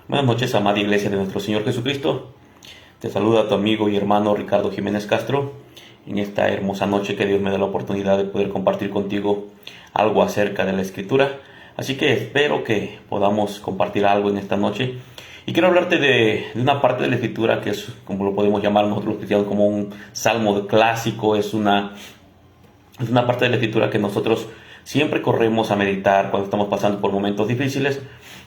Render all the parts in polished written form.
Buenas noches, amada iglesia de nuestro Señor Jesucristo. Te saluda tu amigo y hermano Ricardo Jiménez Castro en esta hermosa noche que Dios me da la oportunidad de poder compartir contigo algo acerca de la Escritura. Así que espero que podamos compartir algo en esta noche. Y quiero hablarte de una parte de la Escritura que es, como lo podemos llamar nosotros los cristianos, como un salmo clásico. Es una parte de la Escritura que nosotros siempre corremos a meditar cuando estamos pasando por momentos difíciles.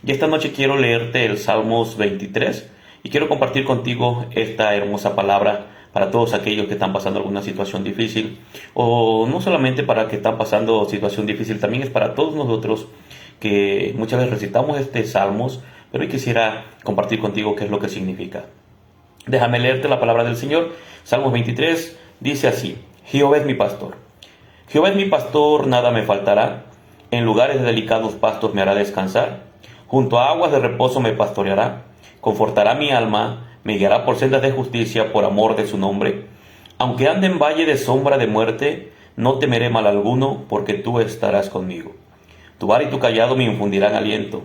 Y esta noche quiero leerte el Salmos 23 y quiero compartir contigo esta hermosa palabra para todos aquellos que están pasando alguna situación difícil, o no solamente para que están pasando situación difícil, también es para todos nosotros que muchas veces recitamos este Salmos, pero hoy quisiera compartir contigo qué es lo que significa. Déjame leerte la palabra del Señor. Salmos 23 dice así: Jehová es mi pastor. Jehová es mi pastor, nada me faltará. En lugares de delicados pastos me hará descansar. Junto a aguas de reposo me pastoreará. Confortará mi alma, me guiará por sendas de justicia por amor de su nombre. Aunque ande en valle de sombra de muerte, no temeré mal alguno, porque tú estarás conmigo. Tu vara y tu cayado me infundirán aliento.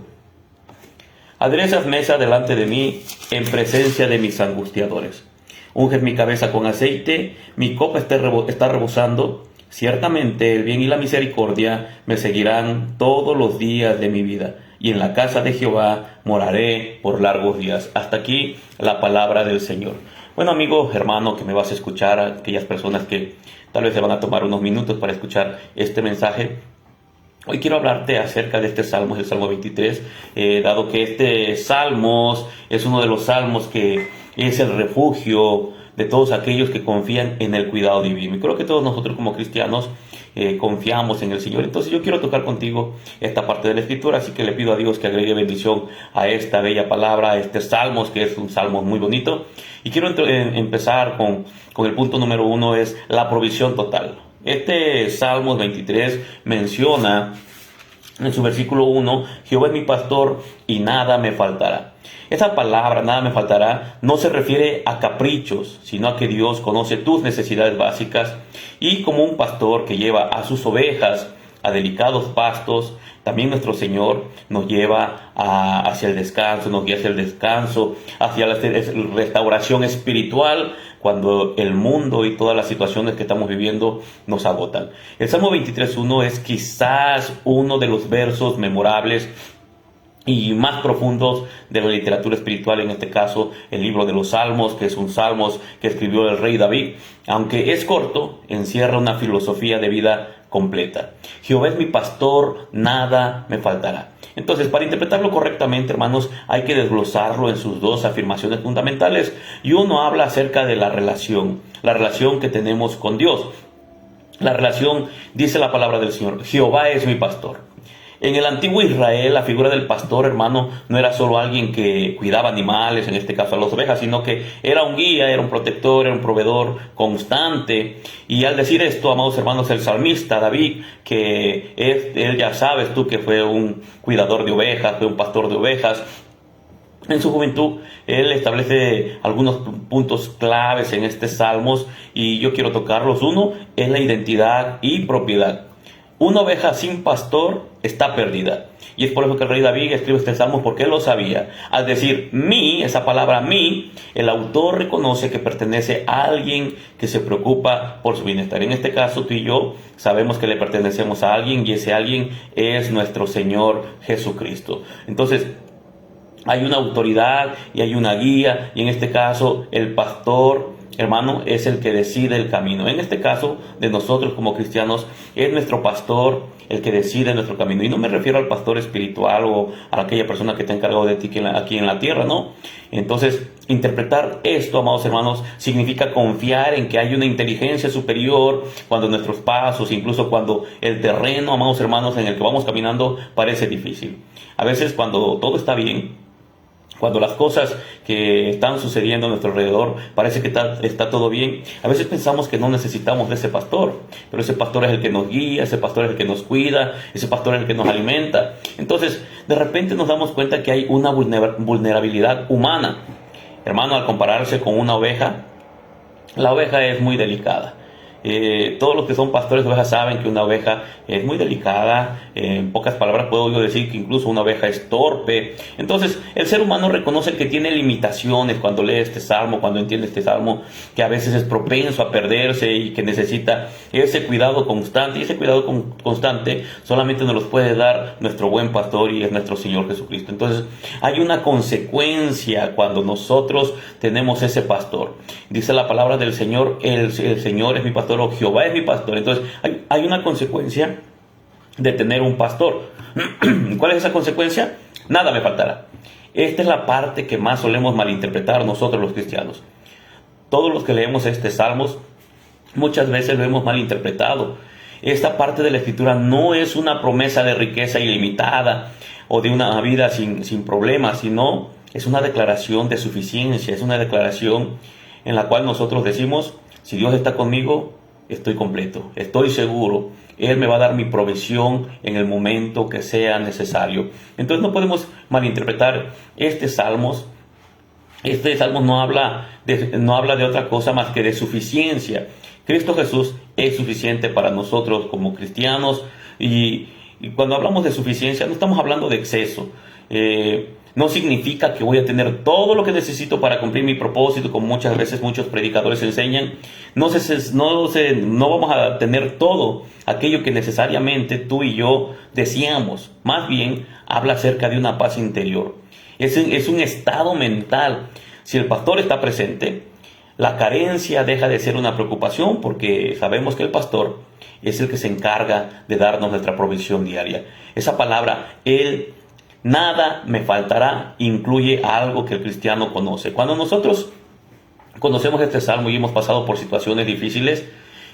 Aderezas mesa delante de mí, en presencia de mis angustiadores. Unges mi cabeza con aceite, mi copa está rebosando. Ciertamente el bien y la misericordia me seguirán todos los días de mi vida, y en la casa de Jehová moraré por largos días. Hasta aquí la palabra del Señor. Bueno, amigo, hermano, que me vas a escuchar, aquellas personas que tal vez se van a tomar unos minutos para escuchar este mensaje. Hoy quiero hablarte acerca de este Salmo, el Salmo 23, dado que este Salmos es uno de los salmos que es el refugio de todos aquellos que confían en el cuidado divino. Y creo que todos nosotros como cristianos confiamos en el Señor. Entonces yo quiero tocar contigo esta parte de la Escritura, así que le pido a Dios que agregue bendición a esta bella palabra, a este Salmos, que es un Salmo muy bonito. Y quiero empezar con el punto número 1, es la provisión total. Este Salmos 23 menciona en su versículo 1, Jehová es mi pastor y nada me faltará. Esa palabra, nada me faltará, no se refiere a caprichos, sino a que Dios conoce tus necesidades básicas, y como un pastor que lleva a sus ovejas a delicados pastos, también nuestro Señor nos lleva hacia el descanso, nos guía hacia el descanso, hacia la restauración espiritual, cuando el mundo y todas las situaciones que estamos viviendo nos agotan. El Salmo 23.1 es quizás uno de los versos memorables y más profundos de la literatura espiritual, en este caso el libro de los Salmos, que es un Salmos que escribió el rey David. Aunque es corto, encierra una filosofía de vida completa. Jehová es mi pastor, nada me faltará. Entonces, para interpretarlo correctamente, hermanos, hay que desglosarlo en sus dos afirmaciones fundamentales. Y uno habla acerca de la relación que tenemos con Dios. La relación, dice la palabra del Señor, Jehová es mi pastor. En el antiguo Israel, la figura del pastor, hermano, no era solo alguien que cuidaba animales, en este caso a las ovejas, sino que era un guía, era un protector, era un proveedor constante. Y al decir esto, amados hermanos, el salmista David, él ya sabes tú que fue un cuidador de ovejas, fue un pastor de ovejas. En su juventud, él establece algunos puntos claves en este Salmos y yo quiero tocarlos. Uno es la identidad y propiedad. Una oveja sin pastor está perdida. Y es por eso que el rey David escribe este salmo, porque él lo sabía. Al decir mí, esa palabra mí, el autor reconoce que pertenece a alguien que se preocupa por su bienestar. En este caso, tú y yo sabemos que le pertenecemos a alguien, y ese alguien es nuestro Señor Jesucristo. Entonces, hay una autoridad y hay una guía, y en este caso el pastor, hermano, es el que decide el camino. En este caso de nosotros como cristianos, es nuestro pastor el que decide nuestro camino. Y no me refiero al pastor espiritual o a aquella persona que está encargado de ti aquí en la tierra, no. Entonces, interpretar esto, amados hermanos, significa confiar en que hay una inteligencia superior cuando nuestros pasos, incluso cuando el terreno, amados hermanos, en el que vamos caminando parece difícil. A veces cuando todo está bien, cuando las cosas que están sucediendo a nuestro alrededor parece que está todo bien, a veces pensamos que no necesitamos de ese pastor, pero ese pastor es el que nos guía, ese pastor es el que nos cuida, ese pastor es el que nos alimenta. Entonces, de repente nos damos cuenta que hay una vulnerabilidad humana. Hermano, al compararse con una oveja, la oveja es muy delicada. Todos los que son pastores de ovejas saben que una oveja es muy delicada. En pocas palabras puedo yo decir que incluso una oveja es torpe. Entonces el ser humano reconoce que tiene limitaciones cuando lee este salmo, cuando entiende este salmo, que a veces es propenso a perderse y que necesita ese cuidado constante. Y ese cuidado constante solamente nos los puede dar nuestro buen pastor, y es nuestro Señor Jesucristo. Entonces hay una consecuencia cuando nosotros tenemos ese pastor. Dice la palabra del Señor, el Señor es mi pastor, o Jehová es mi pastor. Entonces hay una consecuencia de tener un pastor. ¿Cuál es esa consecuencia? Nada me faltará. Esta es la parte que más solemos malinterpretar nosotros los cristianos. Todos los que leemos este Salmos muchas veces lo hemos malinterpretado. Esta parte de la Escritura no es una promesa de riqueza ilimitada o de una vida sin problemas, sino es una declaración de suficiencia, es una declaración en la cual nosotros decimos: si Dios está conmigo, estoy completo, estoy seguro, Él me va a dar mi provisión en el momento que sea necesario. Entonces no podemos malinterpretar este Salmos. Este Salmo no habla de otra cosa más que de suficiencia. Cristo Jesús es suficiente para nosotros como cristianos, y cuando hablamos de suficiencia no estamos hablando de exceso. No significa que voy a tener todo lo que necesito para cumplir mi propósito, como muchas veces muchos predicadores enseñan. No vamos a tener todo aquello que necesariamente tú y yo deseamos. Más bien habla acerca de una paz interior. Es un estado mental. Si el pastor está presente, la carencia deja de ser una preocupación, porque sabemos que el pastor es el que se encarga de darnos nuestra provisión diaria. Esa palabra, nada me faltará, incluye algo que el cristiano conoce. Cuando nosotros conocemos este salmo y hemos pasado por situaciones difíciles,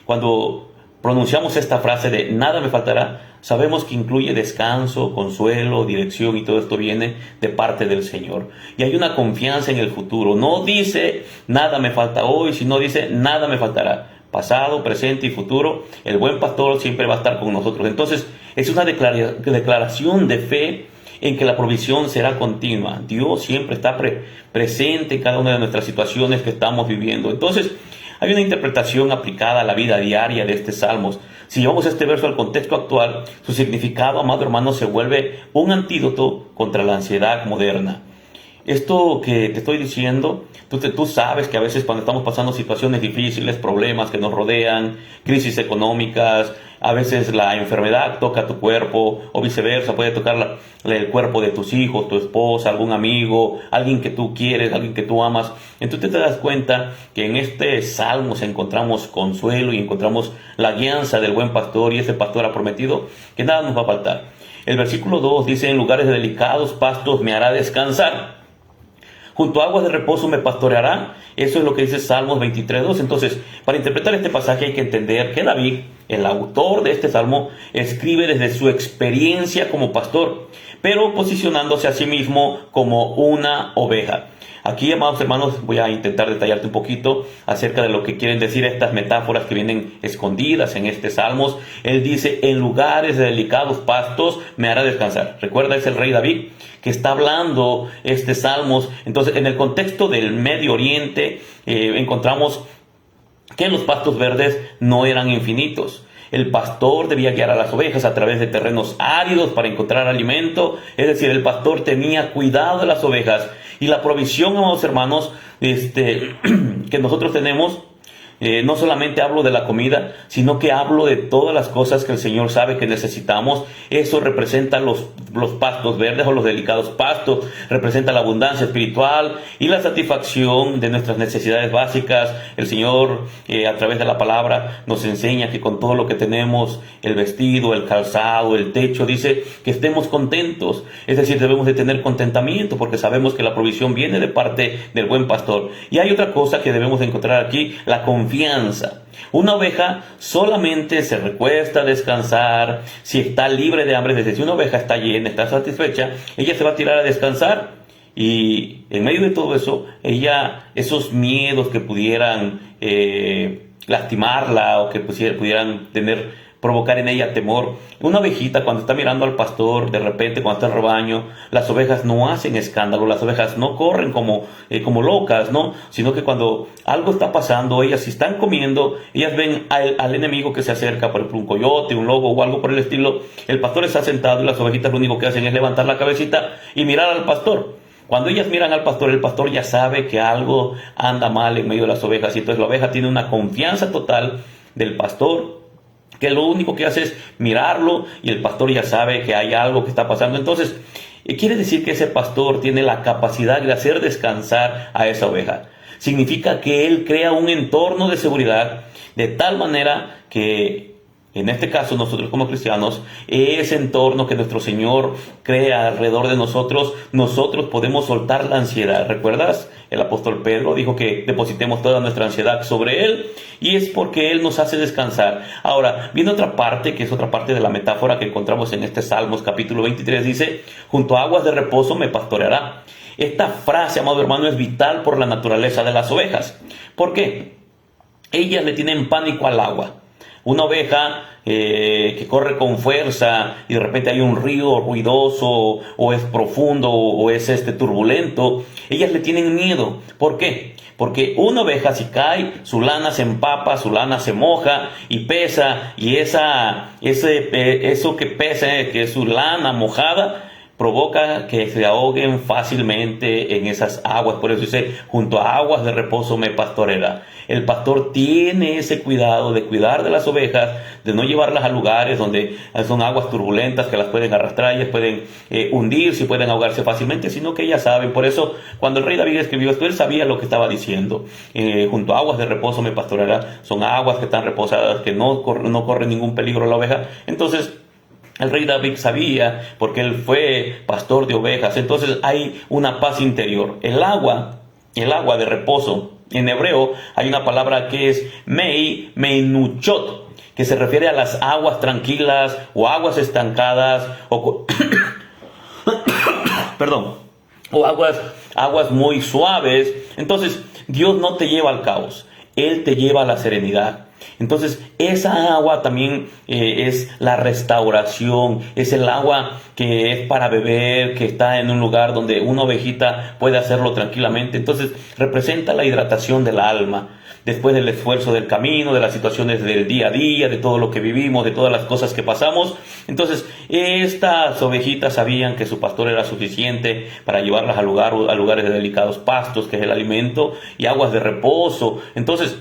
cuando pronunciamos esta frase de nada me faltará, sabemos que incluye descanso, consuelo, dirección, y todo esto viene de parte del Señor. Y hay una confianza en el futuro. No dice nada me falta hoy, sino dice nada me faltará. Pasado, presente y futuro, el buen pastor siempre va a estar con nosotros. Entonces es una declaración de fe en que la provisión será continua. Dios siempre está presente en cada una de nuestras situaciones que estamos viviendo. Entonces hay una interpretación aplicada a la vida diaria de este Salmos. Si llevamos este verso al contexto actual, su significado, amado hermano, se vuelve un antídoto contra la ansiedad moderna. Esto que te estoy diciendo, tú sabes que a veces cuando estamos pasando situaciones difíciles, problemas que nos rodean, crisis económicas, a veces la enfermedad toca tu cuerpo, o viceversa, puede tocar el cuerpo de tus hijos, tu esposa, algún amigo, alguien que tú quieres, alguien que tú amas. Entonces te das cuenta que en este salmo encontramos consuelo y encontramos la guianza del buen pastor, y ese pastor ha prometido que nada nos va a faltar. El versículo 2 dice: en lugares de delicados pastos me hará descansar, junto a aguas de reposo me pastoreará. Eso es lo que dice Salmos 23:2. Entonces, para interpretar este pasaje hay que entender que David, el autor de este salmo, escribe desde su experiencia como pastor, pero posicionándose a sí mismo como una oveja. Aquí, amados hermanos, voy a intentar detallarte un poquito acerca de lo que quieren decir estas metáforas que vienen escondidas en este Salmos. Él dice: en lugares de delicados pastos me hará descansar. Recuerda, es el rey David que está hablando este Salmos. Entonces, en el contexto del Medio Oriente, encontramos que los pastos verdes no eran infinitos. El pastor debía guiar a las ovejas a través de terrenos áridos para encontrar alimento. Es decir, el pastor tenía cuidado de las ovejas. Y la provisión, amados hermanos, que nosotros tenemos, no solamente hablo de la comida, sino que hablo de todas las cosas que el Señor sabe que necesitamos. Eso representa los pastos verdes, o los delicados pastos, representa la abundancia espiritual y la satisfacción de nuestras necesidades básicas. El Señor, a través de la palabra, nos enseña que con todo lo que tenemos, el vestido, el calzado, el techo, dice que estemos contentos. Es decir, debemos de tener contentamiento, porque sabemos que la provisión viene de parte del buen pastor. Y hay otra cosa que debemos de encontrar aquí: la confianza. Una oveja solamente se recuesta a descansar si está libre de hambre. Desde si una oveja está llena, está satisfecha, ella se va a tirar a descansar. Y en medio de todo eso, esos miedos que pudieran lastimarla, o que pudieran tener provocar en ella temor. Una ovejita cuando está mirando al pastor, de repente cuando está en el rebaño, las ovejas no hacen escándalo, las ovejas no corren como locas, ¿no? Sino que cuando algo está pasando, ellas si están comiendo, ellas ven al enemigo que se acerca, por ejemplo un coyote, un lobo o algo por el estilo. El pastor está sentado y las ovejitas lo único que hacen es levantar la cabecita y mirar al pastor. Cuando ellas miran al pastor, el pastor ya sabe que algo anda mal en medio de las ovejas, y entonces la oveja tiene una confianza total del pastor, que lo único que hace es mirarlo, y el pastor ya sabe que hay algo que está pasando. Entonces, quiere decir que ese pastor tiene la capacidad de hacer descansar a esa oveja. Significa que él crea un entorno de seguridad de tal manera que, en este caso nosotros como cristianos, ese entorno que nuestro Señor crea alrededor de nosotros podemos soltar la ansiedad. ¿Recuerdas? El apóstol Pedro dijo que depositemos toda nuestra ansiedad sobre Él, y es porque Él nos hace descansar. Ahora, viene otra parte, que es otra parte de la metáfora que encontramos en este Salmos capítulo 23, dice: junto a aguas de reposo me pastoreará. Esta frase, amado hermano, es vital por la naturaleza de las ovejas. ¿Por qué? Ellas le tienen pánico al agua. Una oveja que corre con fuerza y de repente hay un río ruidoso, o es profundo, o es turbulento, ellas le tienen miedo. ¿Por qué? Porque una oveja, si cae, su lana se empapa, su lana se moja y pesa, y eso que pesa, que es su lana mojada, provoca que se ahoguen fácilmente en esas aguas. Por eso dice: junto a aguas de reposo me pastoreará. El pastor tiene ese cuidado de cuidar de las ovejas, de no llevarlas a lugares donde son aguas turbulentas que las pueden arrastrar, ellas pueden hundirse y pueden ahogarse fácilmente, sino que ellas saben. Por eso, cuando el rey David escribió esto, él sabía lo que estaba diciendo. Junto a aguas de reposo me pastoreará. Son aguas que están reposadas, que no corre ningún peligro la oveja. Entonces, el rey David sabía, porque él fue pastor de ovejas. Entonces hay una paz interior. El agua de reposo, en hebreo hay una palabra que es meinuchot, que se refiere a las aguas tranquilas o aguas estancadas o perdón, o aguas muy suaves. Entonces, Dios no te lleva al caos, Él te lleva a la serenidad. Entonces, esa agua también es la restauración, es el agua que es para beber, que está en un lugar donde una ovejita puede hacerlo tranquilamente. Entonces, representa la hidratación del alma, después del esfuerzo del camino, de las situaciones del día a día, de todo lo que vivimos, de todas las cosas que pasamos. Entonces, estas ovejitas sabían que su pastor era suficiente para llevarlas a lugares de delicados pastos, que es el alimento, y aguas de reposo. Entonces,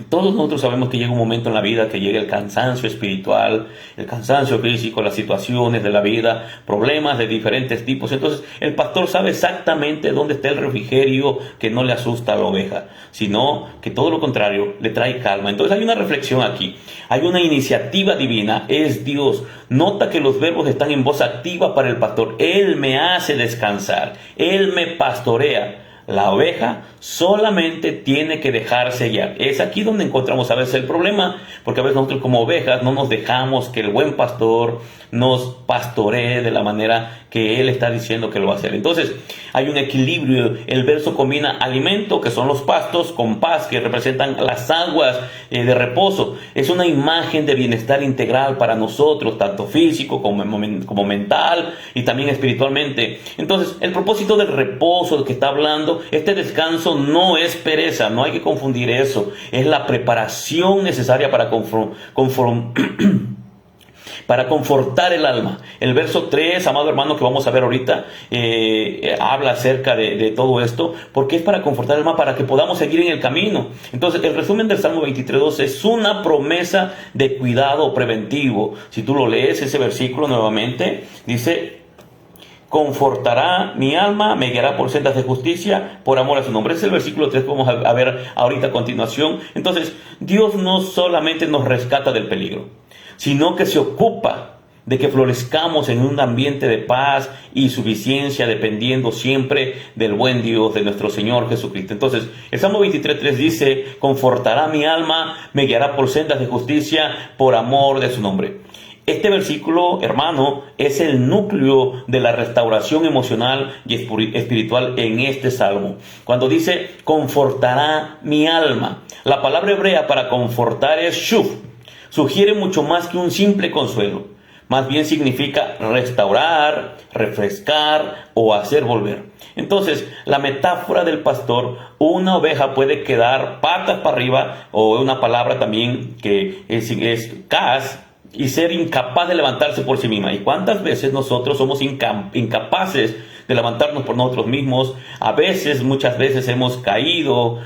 todos nosotros sabemos que llega un momento en la vida que llega el cansancio espiritual, el cansancio físico, las situaciones de la vida, problemas de diferentes tipos. Entonces, el pastor sabe exactamente dónde está el refrigerio que no le asusta a la oveja, sino que todo lo contrario, le trae calma. Entonces, hay una reflexión aquí, hay una iniciativa divina, es Dios. Nota que los verbos están en voz activa para el pastor. Él me hace descansar, Él me pastorea. La oveja solamente tiene que dejarse guiar. Es aquí donde encontramos a veces el problema, porque a veces nosotros como ovejas no nos dejamos que el buen pastor nos pastoree de la manera que Él está diciendo que lo va a hacer. Entonces, hay un equilibrio. El verso combina alimento, que son los pastos, con paz, que representan las aguas de reposo. Es una imagen de bienestar integral para nosotros, tanto físico como mental y también espiritualmente. Entonces, el propósito del reposo del que está hablando, este descanso no es pereza, no hay que confundir eso. Es la preparación necesaria para para confortar el alma. El verso 3, amado hermano, que vamos a ver ahorita, habla acerca de todo esto, porque es para confortar el alma, para que podamos seguir en el camino. Entonces, el resumen del Salmo 23:2 es una promesa de cuidado preventivo. Si tú lo lees, ese versículo nuevamente, dice: confortará mi alma, me guiará por sendas de justicia, por amor a su nombre. Ese es el versículo 3 que vamos a ver ahorita a continuación. Entonces, Dios no solamente nos rescata del peligro, sino que se ocupa de que florezcamos en un ambiente de paz y suficiencia, dependiendo siempre del buen Dios, de nuestro Señor Jesucristo. Entonces, el Salmo 23:3 dice: confortará mi alma, me guiará por sendas de justicia, por amor de su nombre. Este versículo, hermano, es el núcleo de la restauración emocional y espiritual en este salmo. Cuando dice confortará mi alma, la palabra hebrea para confortar es shuf. sugiere mucho más que un simple consuelo. Más bien significa restaurar, refrescar o hacer volver. Entonces, la metáfora del pastor, una oveja puede quedar patas para arriba, o una palabra también que es cas, y ser incapaz de levantarse por sí misma. ¿Y cuántas veces nosotros somos incapaces de levantarnos por nosotros mismos? A veces, muchas veces hemos caído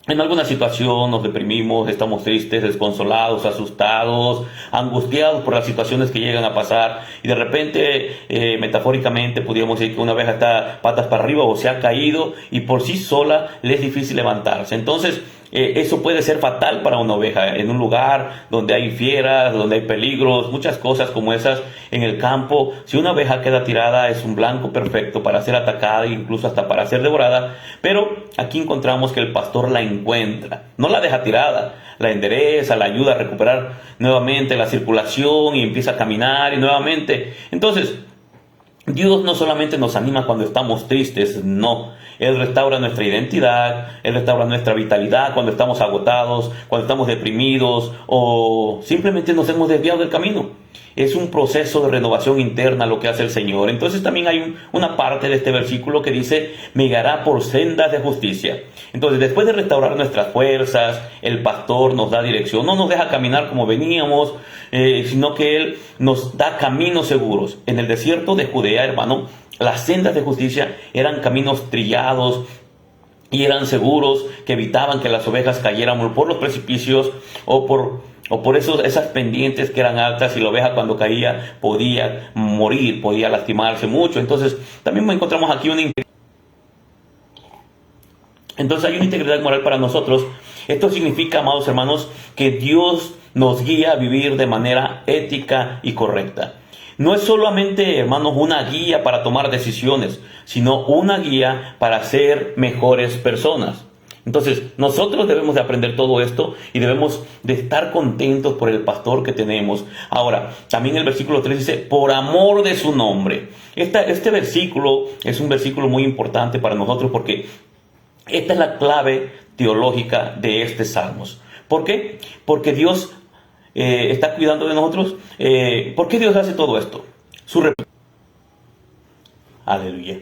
en alguna situación, nos deprimimos, estamos tristes, desconsolados, asustados, angustiados por las situaciones que llegan a pasar, y de repente, metafóricamente, podríamos decir que una oveja está patas para arriba o se ha caído y por sí sola le es difícil levantarse. Entonces, eso puede ser fatal para una oveja en un lugar donde hay fieras, donde hay peligros, muchas cosas como esas en el campo. Si una oveja queda tirada, es un blanco perfecto para ser atacada, incluso hasta para ser devorada. Pero aquí encontramos que el pastor la encuentra, no la deja tirada, la endereza, la ayuda a recuperar nuevamente la circulación y empieza a caminar y nuevamente. Entonces, Dios no solamente nos anima cuando estamos tristes, no. Él restaura nuestra identidad, Él restaura nuestra vitalidad cuando estamos agotados, cuando estamos deprimidos o simplemente nos hemos desviado del camino. Es un proceso de renovación interna lo que hace el Señor. Entonces también hay una parte de este versículo que dice, me guiará por sendas de justicia. Entonces, después de restaurar nuestras fuerzas, el pastor nos da dirección, no nos deja caminar como veníamos, sino que Él nos da caminos seguros. En el desierto de Judea, hermano, las sendas de justicia eran caminos trillados y eran seguros, que evitaban que las ovejas cayeran por los precipicios o por esas pendientes que eran altas, y la oveja cuando caía podía morir, podía lastimarse mucho. Entonces también encontramos aquí Entonces hay una integridad moral para nosotros. Esto significa, amados hermanos, que Dios nos guía a vivir de manera ética y correcta. No es solamente, hermanos, una guía para tomar decisiones, sino una guía para ser mejores personas. Entonces, nosotros debemos de aprender todo esto y debemos de estar contentos por el pastor que tenemos. Ahora, también el versículo 3 dice, por amor de su nombre. Este versículo es un versículo muy importante para nosotros porque esta es la clave teológica de este Salmos. ¿Por qué? Porque Dios está cuidando de nosotros. ¿Por qué Dios hace todo esto? Aleluya.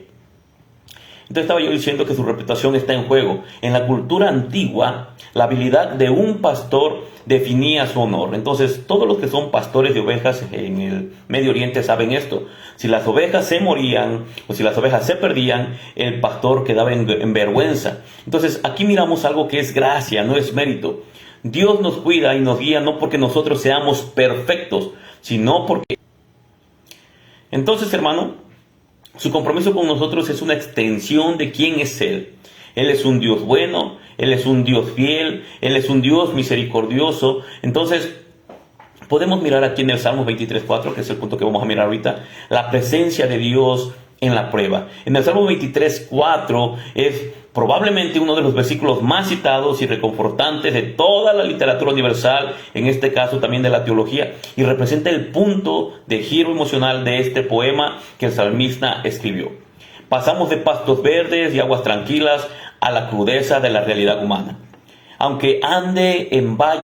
Entonces estaba yo diciendo que su reputación está en juego. En la cultura antigua, la habilidad de un pastor definía su honor. Entonces, todos los que son pastores de ovejas en el Medio Oriente saben esto. Si las ovejas se morían o si las ovejas se perdían, el pastor quedaba en vergüenza. Entonces, aquí miramos algo que es gracia, no es mérito. Dios nos cuida y nos guía no porque nosotros seamos perfectos, sino porque... Entonces, hermano, su compromiso con nosotros es una extensión de quién es Él. Él es un Dios bueno, Él es un Dios fiel, Él es un Dios misericordioso. Entonces, podemos mirar aquí en el Salmo 23:4, que es el punto que vamos a mirar ahorita, la presencia de Dios en la prueba. En el Salmo 23:4 es probablemente uno de los versículos más citados y reconfortantes de toda la literatura universal, en este caso también de la teología, y representa el punto de giro emocional de este poema que el salmista escribió. Pasamos de pastos verdes y aguas tranquilas a la crudeza de la realidad humana. Aunque ande en valle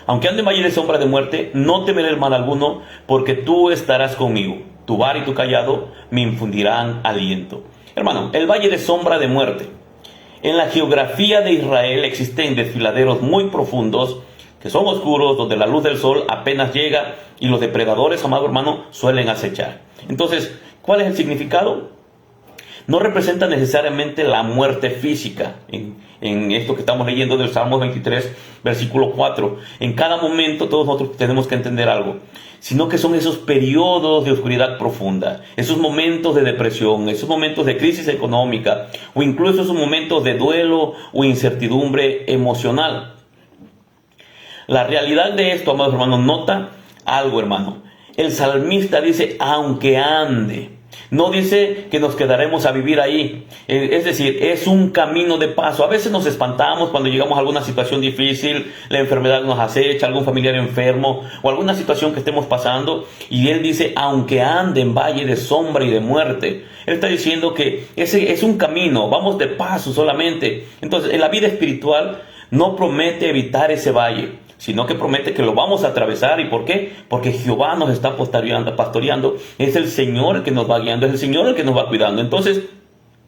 de sombra de muerte, no temeré el mal alguno, porque tú estarás conmigo. Tu vara y tu cayado me infundirán aliento. Hermano, el valle de sombra de muerte. En la geografía de Israel existen desfiladeros muy profundos, que son oscuros, donde la luz del sol apenas llega y los depredadores, amado hermano, suelen acechar. Entonces, ¿cuál es el significado? No representa necesariamente la muerte física en esto que estamos leyendo del Salmo 23, versículo 4. En cada momento todos nosotros tenemos que entender algo, sino que son esos periodos de oscuridad profunda, esos momentos de depresión, esos momentos de crisis económica o incluso esos momentos de duelo o incertidumbre emocional. La realidad de esto, amados hermanos, nota algo, hermano. El salmista dice, aunque ande. No dice que nos quedaremos a vivir ahí. Es decir, es un camino de paso. A veces nos espantamos cuando llegamos a alguna situación difícil, la enfermedad nos acecha, algún familiar enfermo o alguna situación que estemos pasando. Y él dice, aunque ande en valle de sombra y de muerte. Él está diciendo que ese es un camino, vamos de paso solamente. Entonces, en la vida espiritual no promete evitar ese valle. sino que promete que lo vamos a atravesar. ¿Y por qué? Porque Jehová nos está pastoreando, es el Señor el que nos va guiando, es el Señor el que nos va cuidando. Entonces,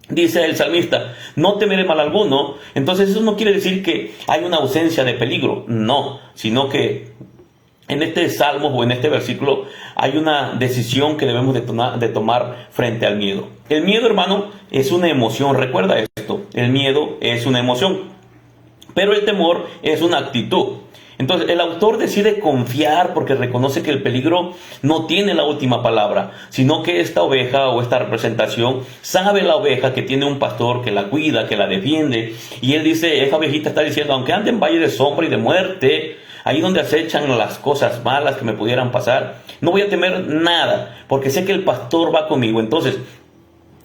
dice el salmista, no temeré mal alguno. Entonces eso no quiere decir que hay una ausencia de peligro, no, sino que en este salmo o en este versículo hay una decisión que debemos de tomar frente al miedo. El miedo, hermano, es una emoción, recuerda esto, el miedo es una emoción, pero el temor es una actitud. Entonces el autor decide confiar porque reconoce que el peligro no tiene la última palabra, sino que esta oveja o esta representación sabe la oveja que tiene un pastor que la cuida, que la defiende. Y él dice, esa ovejita está diciendo, aunque ande en valle de sombra y de muerte, ahí donde acechan las cosas malas que me pudieran pasar, no voy a temer nada, porque sé que el pastor va conmigo. Entonces,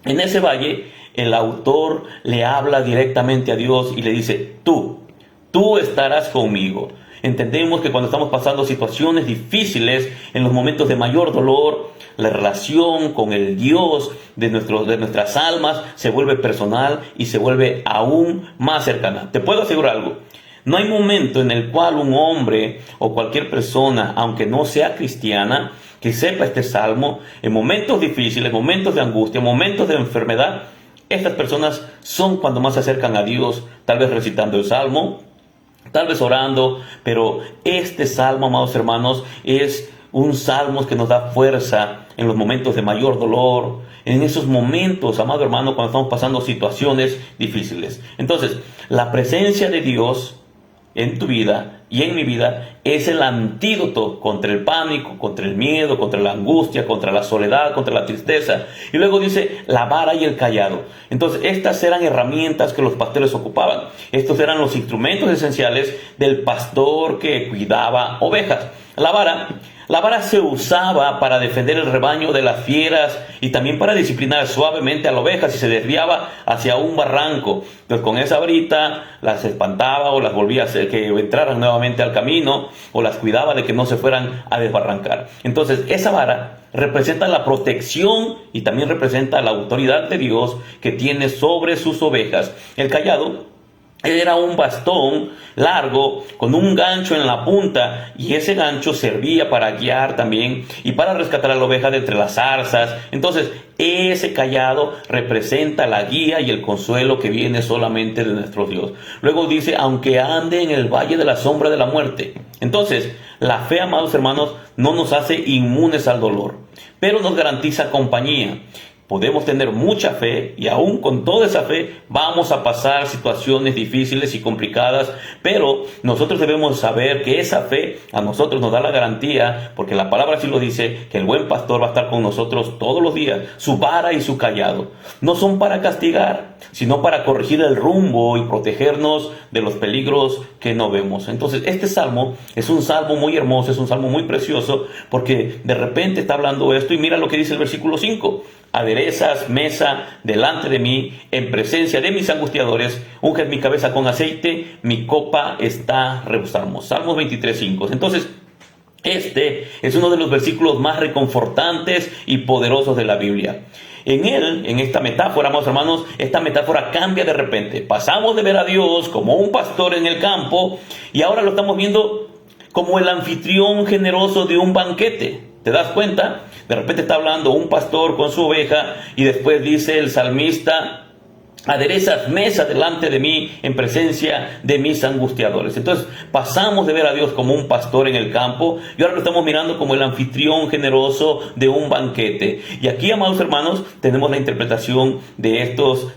en ese valle, el autor le habla directamente a Dios y le dice, tú estarás conmigo. Entendemos que cuando estamos pasando situaciones difíciles, en los momentos de mayor dolor, la relación con el Dios de nuestras almas se vuelve personal y se vuelve aún más cercana. Te puedo asegurar algo. No hay momento en el cual un hombre o cualquier persona, aunque no sea cristiana, que sepa este salmo, en momentos difíciles, momentos de angustia, momentos de enfermedad, estas personas son cuando más se acercan a Dios, tal vez recitando el salmo, tal vez orando, pero este salmo, amados hermanos, es un salmo que nos da fuerza en los momentos de mayor dolor, en esos momentos, amado hermano, cuando estamos pasando situaciones difíciles. Entonces, la presencia de Dios en tu vida y en mi vida es el antídoto contra el pánico, contra el miedo, contra la angustia, contra la soledad, contra la tristeza. Y luego dice la vara y el cayado. Entonces estas eran herramientas que los pastores ocupaban. Estos eran los instrumentos esenciales del pastor que cuidaba ovejas. La vara se usaba para defender el rebaño de las fieras y también para disciplinar suavemente a la oveja si se desviaba hacia un barranco. Entonces con esa varita las espantaba o las volvía a hacer que entraran nuevamente al camino o las cuidaba de que no se fueran a desbarrancar. Entonces esa vara representa la protección y también representa la autoridad de Dios que tiene sobre sus ovejas. El cayado era un bastón largo con un gancho en la punta y ese gancho servía para guiar también y para rescatar a la oveja de entre las zarzas. Entonces ese cayado representa la guía y el consuelo que viene solamente de nuestro Dios. Luego dice, aunque ande en el valle de la sombra de la muerte. Entonces la fe, amados hermanos, no nos hace inmunes al dolor, pero nos garantiza compañía. Podemos tener mucha fe y aún con toda esa fe vamos a pasar situaciones difíciles y complicadas, pero nosotros debemos saber que esa fe a nosotros nos da la garantía, porque la palabra sí lo dice, que el buen pastor va a estar con nosotros todos los días. Su vara y su cayado no son para castigar, sino para corregir el rumbo y protegernos de los peligros que no vemos. Entonces este salmo es un salmo muy hermoso, es un salmo muy precioso, porque de repente está hablando esto y mira lo que dice el versículo 5. Aderezas mesa delante de mí en presencia de mis angustiadores, unges mi cabeza con aceite, mi copa está rebosando. Salmos 23:5. Entonces, este es uno de los versículos más reconfortantes y poderosos de la Biblia. En él, en esta metáfora, amados hermanos, esta metáfora cambia de repente. Pasamos de ver a Dios como un pastor en el campo y ahora lo estamos viendo como el anfitrión generoso de un banquete. ¿Te das cuenta? De repente está hablando un pastor con su oveja y después dice el salmista, aderezas mesa delante de mí en presencia de mis angustiadores. Entonces pasamos de ver a Dios como un pastor en el campo y ahora lo estamos mirando como el anfitrión generoso de un banquete. Y aquí, amados hermanos, tenemos la interpretación de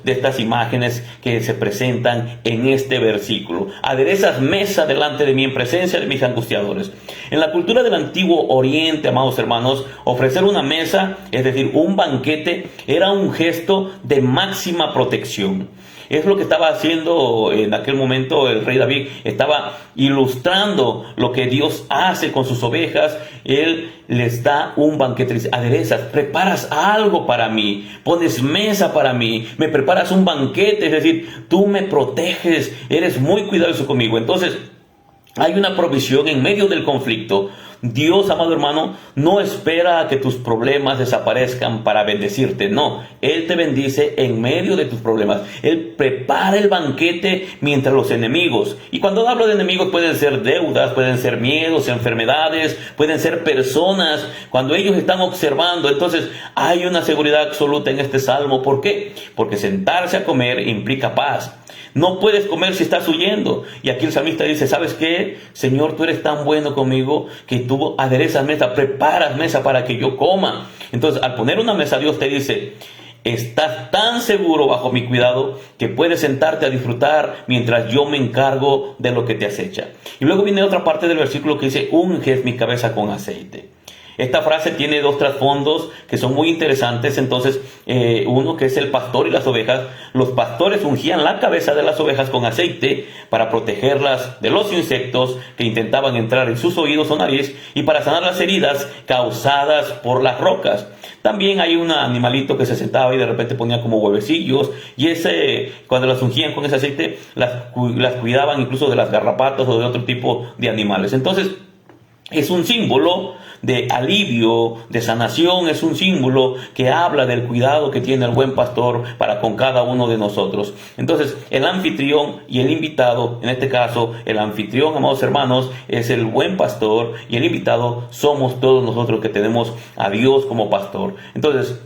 estas imágenes que se presentan en este versículo. Aderezas mesa delante de mí en presencia de mis angustiadores. En la cultura del antiguo Oriente, amados hermanos, ofrecer una mesa, es decir, un banquete, era un gesto de máxima protección. Es lo que estaba haciendo en aquel momento el rey David. Estaba ilustrando lo que Dios hace con sus ovejas. Él les da un banquete. Dice, aderezas, preparas algo para mí, pones mesa para mí, me preparas un banquete. Es decir, tú me proteges, eres muy cuidadoso conmigo. Entonces, hay una provisión en medio del conflicto. Dios, amado hermano, no espera a que tus problemas desaparezcan para bendecirte. No, Él te bendice en medio de tus problemas. Él prepara el banquete mientras los enemigos, y cuando hablo de enemigos pueden ser deudas, pueden ser miedos, enfermedades, pueden ser personas, cuando ellos están observando. Entonces hay una seguridad absoluta en este salmo. ¿Por qué? Porque sentarse a comer implica paz. No puedes comer si estás huyendo. Y aquí el salmista dice, ¿sabes qué? Señor, tú eres tan bueno conmigo que tú aderezas mesa, preparas mesa para que yo coma. Entonces, al poner una mesa, Dios te dice, estás tan seguro bajo mi cuidado que puedes sentarte a disfrutar mientras yo me encargo de lo que te acecha. Y luego viene otra parte del versículo que dice, unges mi cabeza con aceite. Esta frase tiene dos trasfondos que son muy interesantes. Entonces, uno que es el pastor y las ovejas. Los pastores ungían la cabeza de las ovejas con aceite para protegerlas de los insectos que intentaban entrar en sus oídos o nariz y para sanar las heridas causadas por las rocas. También hay un animalito que se sentaba y de repente ponía como huevecillos, y cuando las ungían con ese aceite, las cuidaban incluso de las garrapatas o de otro tipo de animales. Entonces, es un símbolo de alivio, de sanación, es un símbolo que habla del cuidado que tiene el buen pastor para con cada uno de nosotros. Entonces, el anfitrión y el invitado, en este caso, el anfitrión, amados hermanos, es el buen pastor, y el invitado somos todos nosotros que tenemos a Dios como pastor. Entonces,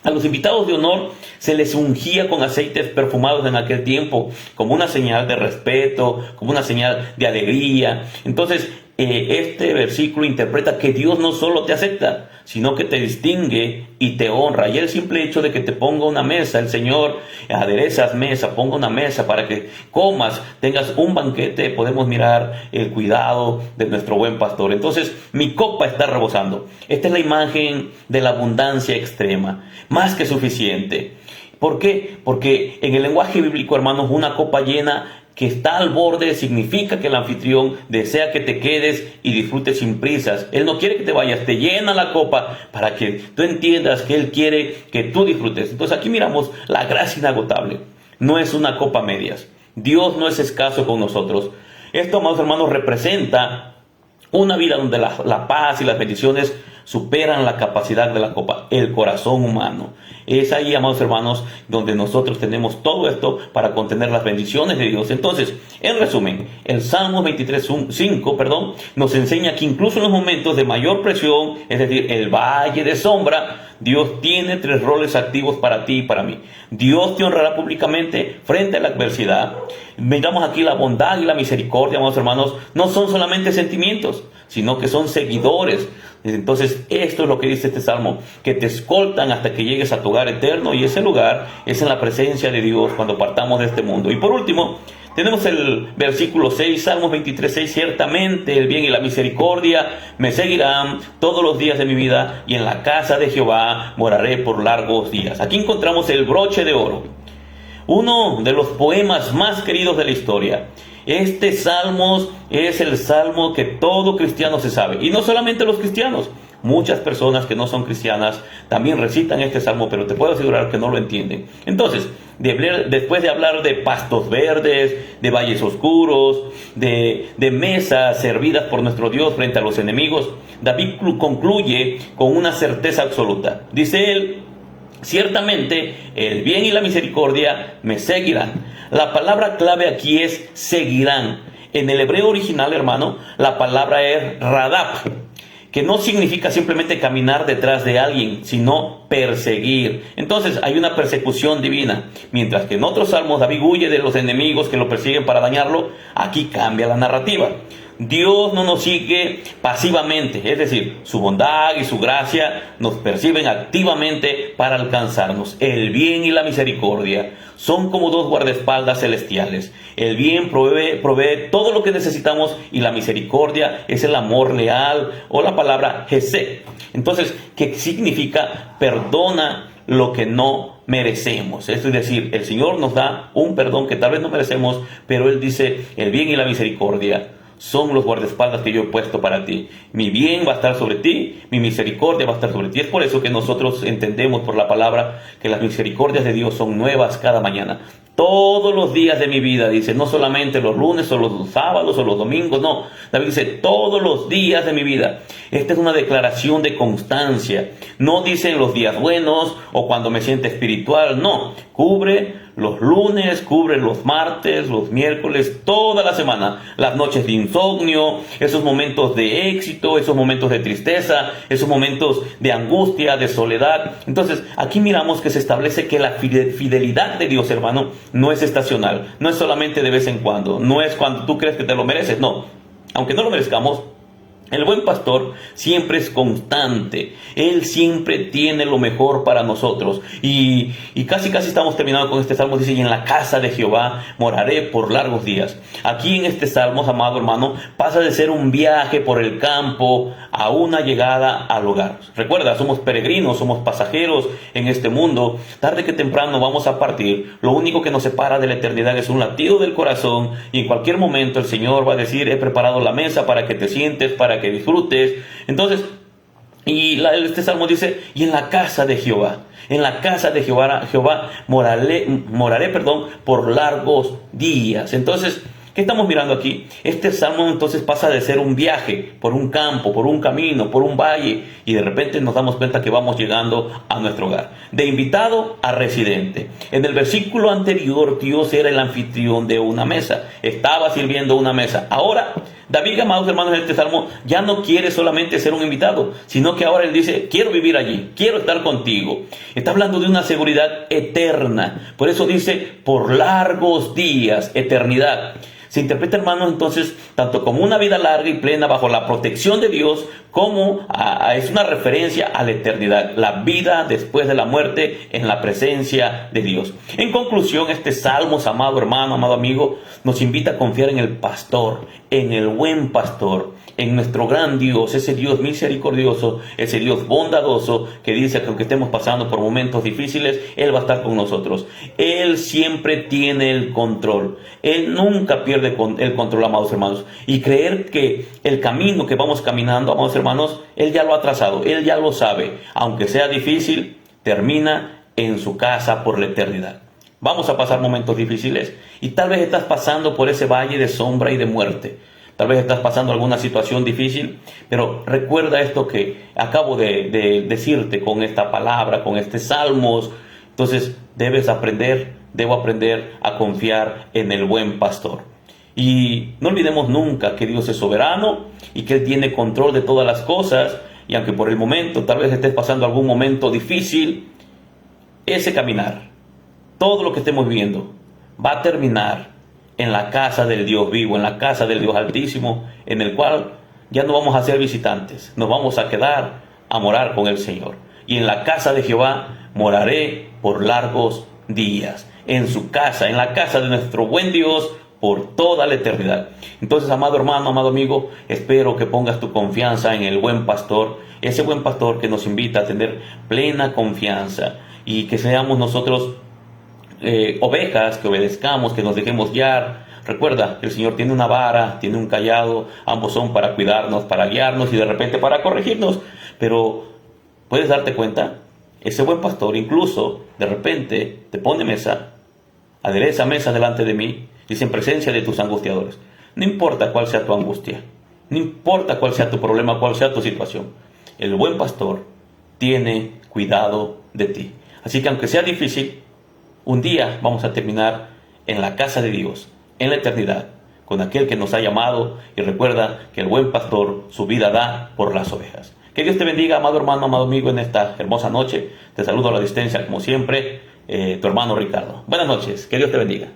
a los invitados de honor se les ungía con aceites perfumados en aquel tiempo, como una señal de respeto, como una señal de alegría. Entonces, este versículo interpreta que Dios no solo te acepta, sino que te distingue y te honra. Y el simple hecho de que te ponga una mesa, el Señor aderezas mesa, ponga una mesa para que comas, tengas un banquete, podemos mirar el cuidado de nuestro buen pastor. Entonces, mi copa está rebosando. Esta es la imagen de la abundancia extrema, más que suficiente. ¿Por qué? Porque en el lenguaje bíblico, hermanos, una copa llena que está al borde significa que el anfitrión desea que te quedes y disfrutes sin prisas. Él no quiere que te vayas, te llena la copa para que tú entiendas que Él quiere que tú disfrutes. Entonces aquí miramos la gracia inagotable. No es una copa a medias. Dios no es escaso con nosotros. Esto, amados hermanos, representa una vida donde la paz y las bendiciones superan la capacidad de la copa, el corazón humano. Es ahí, amados hermanos, donde nosotros tenemos todo esto para contener las bendiciones de Dios. Entonces, en resumen, el Salmo 23:5, nos enseña que incluso en los momentos de mayor presión, es decir, el valle de sombra, Dios tiene 3 roles activos para ti y para mí. Dios te honrará públicamente frente a la adversidad. Miramos aquí la bondad y la misericordia, amados hermanos, no son solamente sentimientos, sino que son seguidores. Entonces, esto es lo que dice este salmo, que te escoltan hasta que llegues a tu hogar eterno, y ese lugar es en la presencia de Dios cuando partamos de este mundo. Y por último, tenemos el versículo 6, Salmos 23:6, ciertamente el bien y la misericordia me seguirán todos los días de mi vida, y en la casa de Jehová moraré por largos días. Aquí encontramos el broche de oro, uno de los poemas más queridos de la historia. Este salmo es el salmo que todo cristiano se sabe, y no solamente los cristianos. Muchas personas que no son cristianas también recitan este salmo, pero te puedo asegurar que no lo entienden. Entonces, después de hablar de pastos verdes, de valles oscuros, de mesas servidas por nuestro Dios frente a los enemigos, David concluye con una certeza absoluta. Dice él, ciertamente el bien y la misericordia me seguirán. La palabra clave aquí es seguirán. En el hebreo original, hermano, la palabra es radab, que no significa simplemente caminar detrás de alguien, sino perseguir. Entonces hay una persecución divina. Mientras que en otros salmos David huye de los enemigos que lo persiguen para dañarlo, aquí cambia la narrativa. Dios no nos sigue pasivamente, es decir, su bondad y su gracia nos perciben activamente para alcanzarnos. El bien y la misericordia son como 2 guardaespaldas celestiales. El bien provee todo lo que necesitamos, y la misericordia es el amor leal, o la palabra Hesed. Entonces, ¿qué significa? Perdona lo que no merecemos. Es decir, el Señor nos da un perdón que tal vez no merecemos, pero Él dice, el bien y la misericordia son los guardaespaldas que yo he puesto para ti. Mi bien va a estar sobre ti, mi misericordia va a estar sobre ti. Es por eso que nosotros entendemos por la palabra que las misericordias de Dios son nuevas cada mañana. Todos los días de mi vida, dice, no solamente los lunes o los sábados o los domingos, no. David dice, todos los días de mi vida. Esta es una declaración de constancia. No dice en los días buenos o cuando me siente espiritual, no. Cubre los lunes, cubre los martes, los miércoles, toda la semana. Las noches de insomnio, esos momentos de éxito, esos momentos de tristeza, esos momentos de angustia, de soledad. Entonces, aquí miramos que se establece que la fidelidad de Dios, hermano, no es estacional. No es solamente de vez en cuando. No es cuando tú crees que te lo mereces. No. Aunque no lo merezcamos, el buen pastor siempre es constante. Él siempre tiene lo mejor para nosotros. Y casi estamos terminando con este salmo. Dice, y en la casa de Jehová moraré por largos días. Aquí en este salmo, amado hermano, pasa de ser un viaje por el campo a una llegada al hogar. Recuerda, somos peregrinos, somos pasajeros en este mundo. Tarde que temprano vamos a partir. Lo único que nos separa de la eternidad es un latido del corazón. Y en cualquier momento el Señor va a decir, he preparado la mesa para que te sientes, para que disfrutes. Entonces, este salmo dice, y en la casa de Jehová, moraré, por largos días. Entonces, ¿qué estamos mirando aquí? Este salmo entonces pasa de ser un viaje por un campo, por un camino, por un valle, y de repente nos damos cuenta que vamos llegando a nuestro hogar. De invitado a residente. En el versículo anterior, Dios era el anfitrión de una mesa. Estaba sirviendo una mesa. Ahora, David, amados hermanos, en este salmo ya no quiere solamente ser un invitado, sino que ahora él dice, quiero vivir allí, quiero estar contigo. Está hablando de una seguridad eterna. Por eso dice, por largos días, eternidad. Se interpreta, hermanos, entonces, tanto como una vida larga y plena bajo la protección de Dios, como es una referencia a la eternidad, la vida después de la muerte en la presencia de Dios. En conclusión, este salmo, amado hermano, amado amigo, nos invita a confiar en el pastor, en el buen pastor, en nuestro gran Dios, ese Dios misericordioso, ese Dios bondadoso, que dice que aunque estemos pasando por momentos difíciles, Él va a estar con nosotros. Él siempre tiene el control. Él nunca pierde el control, amados hermanos. Y creer que el camino que vamos caminando, amados hermanos, Él ya lo ha trazado, Él ya lo sabe. Aunque sea difícil, termina en su casa por la eternidad. Vamos a pasar momentos difíciles y tal vez estás pasando por ese valle de sombra y de muerte. Tal vez estás pasando alguna situación difícil, pero recuerda esto que acabo de decirte con esta palabra, con este salmos. Entonces debo aprender a confiar en el buen pastor. Y no olvidemos nunca que Dios es soberano y que Él tiene control de todas las cosas. Y aunque por el momento tal vez estés pasando algún momento difícil, ese caminar, todo lo que estemos viviendo, va a terminar en la casa del Dios vivo, en la casa del Dios altísimo, en el cual ya no vamos a ser visitantes, nos vamos a quedar a morar con el Señor. Y en la casa de Jehová moraré por largos días, en su casa, en la casa de nuestro buen Dios, por toda la eternidad. Entonces, amado hermano, amado amigo, espero que pongas tu confianza en el buen pastor, ese buen pastor que nos invita a tener plena confianza y que seamos nosotros ovejas, que obedezcamos, que nos dejemos guiar. Recuerda, el Señor tiene una vara, tiene un cayado, ambos son para cuidarnos, para guiarnos y de repente para corregirnos. Pero puedes darte cuenta, ese buen pastor incluso de repente te pone mesa, adereza mesa delante de mí, dice en presencia de tus angustiadores. No importa cuál sea tu angustia, no importa cuál sea tu problema, cuál sea tu situación, el buen pastor tiene cuidado de ti. Así que aunque sea difícil, un día vamos a terminar en la casa de Dios, en la eternidad, con aquel que nos ha llamado. Y recuerda que el buen pastor su vida da por las ovejas. Que Dios te bendiga, amado hermano, amado amigo, en esta hermosa noche. Te saludo a la distancia, como siempre, tu hermano Ricardo. Buenas noches, que Dios te bendiga.